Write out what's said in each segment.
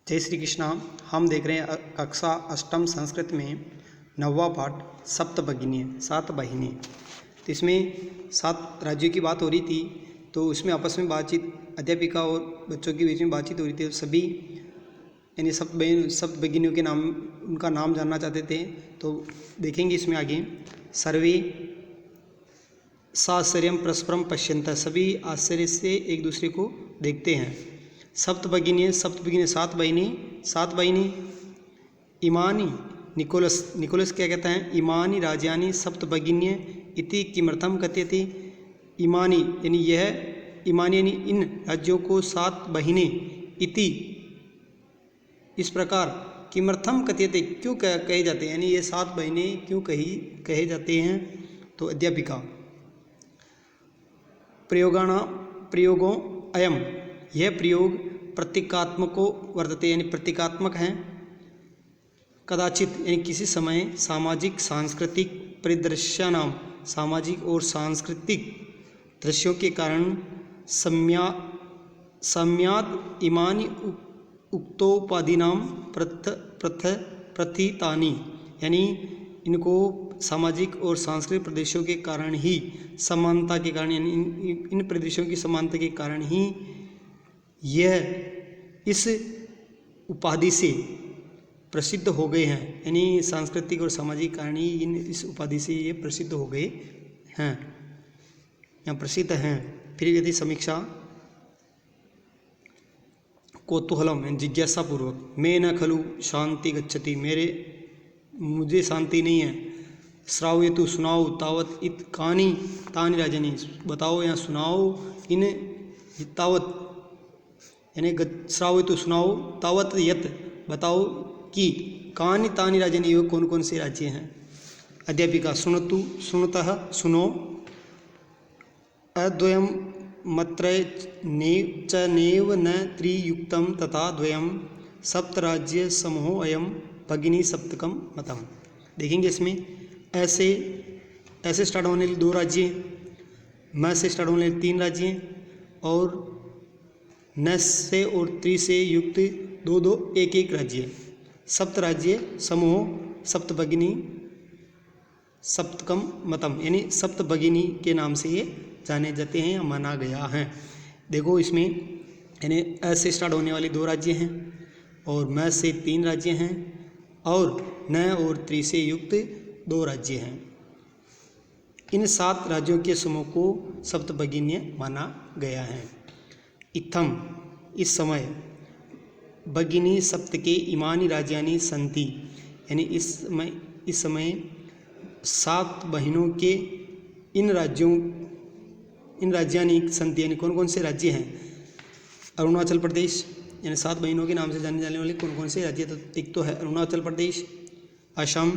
जय श्री कृष्णा। हम देख रहे हैं कक्षा अष्टम संस्कृत में 9वां पाठ सप्तभगिनी, 7 बहिनें। तो इसमें 7 राज्यों की बात हो रही थी। तो उसमें आपस में बातचीत, अध्यापिका और बच्चों के बीच में बातचीत हो रही थी। सभी यानी सप्तभगिनियों के नाम, उनका नाम जानना चाहते थे। तो देखेंगे इसमें आगे। सर्वे साश्चर्यम परस्परम पश्यन्तः, सभी आश्चर्य से एक दूसरे को देखते हैं। सप्तभगिनी 7 बहिनी। इमानी निकोलस क्या कहता है? इमानी राज्यानि सप्तभगिन्य इति किमर्थम कथ्यते। इमानी यानी इन राज्यों को 7 बहिने इति इस प्रकार किमर्थम कथ्यते, क्यों कहे जाते हैं, यानी ये 7 बहिने क्यों कहे जाते हैं। तो अध्यापिका प्रयोगों अयम, यह प्रयोग प्रतीकात्मको वर्तते, यानी प्रतीकात्मक हैं। कदाचित यानी किसी समय सामाजिक सांस्कृतिक परिदृश्यानाम, सामाजिक और सांस्कृतिक दृश्यों के कारण सम्याद इमानी उक्तोपाधिनाम प्रथितानि, यानी इनको सामाजिक और सांस्कृतिक प्रदेशों के कारण ही, समानता के कारण, यानी इन प्रदेशों की समानता के कारण ही यह इस उपाधि से प्रसिद्ध हो गए हैं। यानी सांस्कृतिक और सामाजिक कारण ही इस उपाधि से ये प्रसिद्ध हो गए हैं या प्रसिद्ध हैं। फिर यदि समीक्षा कौतूहलम, जिज्ञासा पूर्वक, मैं न खलु शांति गच्छति, मुझे शांति नहीं है। श्रावयतु, सुनाओ, तावत इत कानि तानि राजनी, बताओ या सुनाओ इन, तावत यानी श्रावयतु सुनाओ, तावत यत बताओ कि, कानि तानि राजनी ये कौन कौन से राज्य हैं। अध्यापिका शृणुतु शृणुतः सुनो, अद्वयम मत्रय च नेव न त्रियुक्तम तथा द्वयम सप्तराज्य समूहो अयम भगिनी सप्तकम मतम। देखेंगे इसमें ऐसे स्टार्ट होने वाले 2 राज्य, म से स्टार्ट होने वाले 3 राज्य और न से और त्रि से युक्त 2 1 राज्य। सप्त राज्य समूह सप्तभगिनी सप्तकम मतम, यानी सप्तभगिनी के नाम से ये जाने जाते हैं या माना गया है। देखो इसमें यानी ऐसे स्टार्ट होने वाले 2 राज्य हैं और म से 3 राज्य हैं और न और त्रि से युक्त 2 राज्य हैं। इन 7 राज्यों के समूह को सप्तभगिन्य माना गया है। इत्थम, इस समय, भगिनी सप्त के इमानी राज्यानि संति, यानी इस समय 7 बहिनों के इन राज्यानि संति, यानी कौन कौन से राज्य हैं। अरुणाचल प्रदेश, यानी 7 बहिनों के नाम से जाने जाने वाले कौन कौन से राज्य, तो एक तो है अरुणाचल प्रदेश, असम,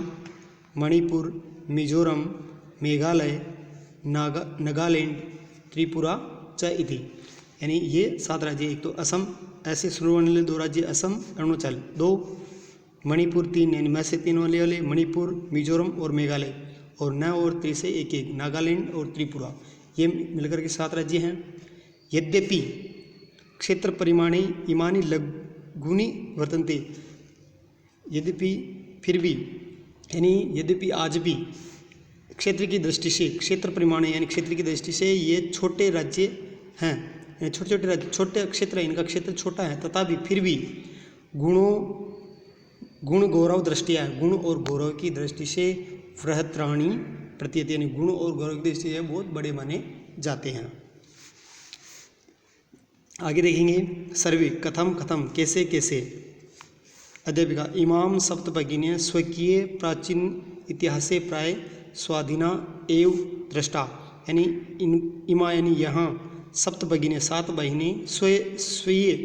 मणिपुर, मिजोरम, मेघालय, नागालैंड, त्रिपुरा च इति, यानी ये 7 राज्य। एक तो असम, ऐसे शुरू होने वाले 2 राज्य असम, अरुणाचल 2, मणिपुर 3, यानी मैं से 3 वाले मणिपुर, मिजोरम और मेघालय, और न और त्रि से 1 नागालैंड और त्रिपुरा, ये मिलकर के 7 राज्य हैं। यद्यपि क्षेत्र परिमाणे इमानी लघुनी वर्तन्ते, यद्यपि फिर भी, यानी यद्यपि आज भी क्षेत्र की दृष्टि से, क्षेत्र परिमाण यानी क्षेत्र की दृष्टि से ये छोटे राज्य हैं, छोटे राज्य, छोटे क्षेत्र है, इनका क्षेत्र छोटा है, तथापि फिर भी गुण गौरव दृष्टिया, गुण और गौरव की दृष्टि से बृहत्राणी प्रतीयते, यानी गुण और गौरव की दृष्टि से बहुत बड़े माने जाते हैं। आगे देखेंगे सर्वे कथम कैसे। अध्यापिका इमाम सप्तभगिन्य स्वकीय प्राचीन इतिहासे प्राय स्वाधीना एव दृष्टा, यानी इमा यानी यहाँ सप्तभगिनी 7 बहिनी स्वयं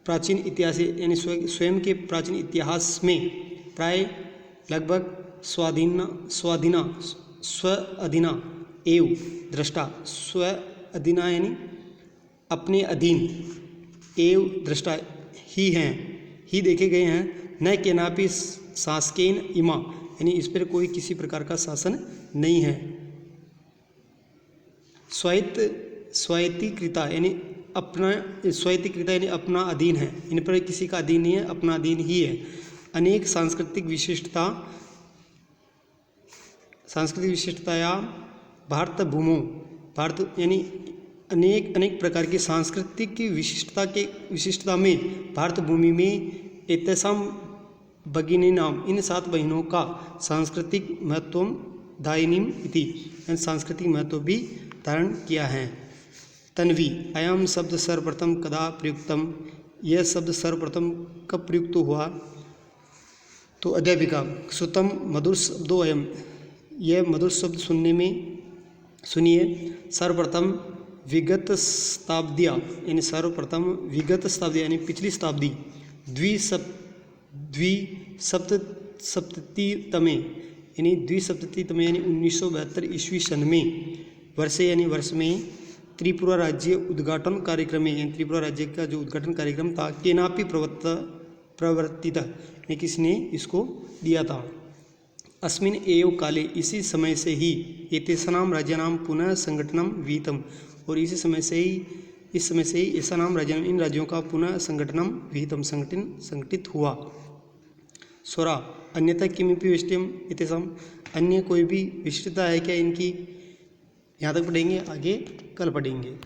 प्राचीन इतिहास, यानी स्वयं के प्राचीन इतिहास में प्राय लगभग स्वाधीना एव दृष्टा, स्वाधीना यानी अपने अधीन, एव दृष्टा ही देखे गए हैं। न केनापि शासकेन इमा, यानी इस पर कोई किसी प्रकार का शासन नहीं है। स्वायत्तीकृता यानी अपना स्वायत्तकृत यानी अपना अधीन है, इन पर किसी का अधीन नहीं है, अपना अधीन ही है। अनेक सांस्कृतिक विशिष्टताया भारत भूमो, भारत यानी अनेक प्रकार की सांस्कृतिक विशिष्टता में भारत भूमि में एतेषां भगिनीनाम, इन 7 बहनों का सांस्कृतिक महत्व दायिनीम इति, सांस्कृतिक महत्व भी धारण किया है। तन्वी, अयम शब्द सर्वप्रथम कदा प्रयुक्तम, यह शब्द सर्वप्रथम कब प्रयुक्त हुआ? तो अध्यापिका, श्रुतम मधुर शब्दो अयम, यह मधुर शब्द सुनिए। सर्वप्रथम विगत शताब्दियाँ, यानी सर्वप्रथम विगत शताब्दी यानी पिछली शताब्दी, द्विसप्ततितमे यानी 1972 ईस्वी सन में, वर्षे यानी वर्ष में, त्रिपुरा राज्य उद्घाटन कार्यक्रम में, यानी त्रिपुरा राज्य का जो उद्घाटन कार्यक्रम था, केनापि प्रवर्तित, यानी किसने इसको दिया था। अस्मिन् एव काले, इसी समय से ही, एतेषां राज्यानां पुनः संगठनम विहितम, और इसी समय से ही ऐसा नाम राज्य, इन राज्यों का पुनः संगठनम विहितम, संगठित हुआ। स्वरा, अन्यथा किमपि विशिष्टम एतेषां, अन्य कोई भी विशिष्टता है क्या इनकी? यहाँ तक पढ़ेंगे, आगे कल पढ़ेंगे।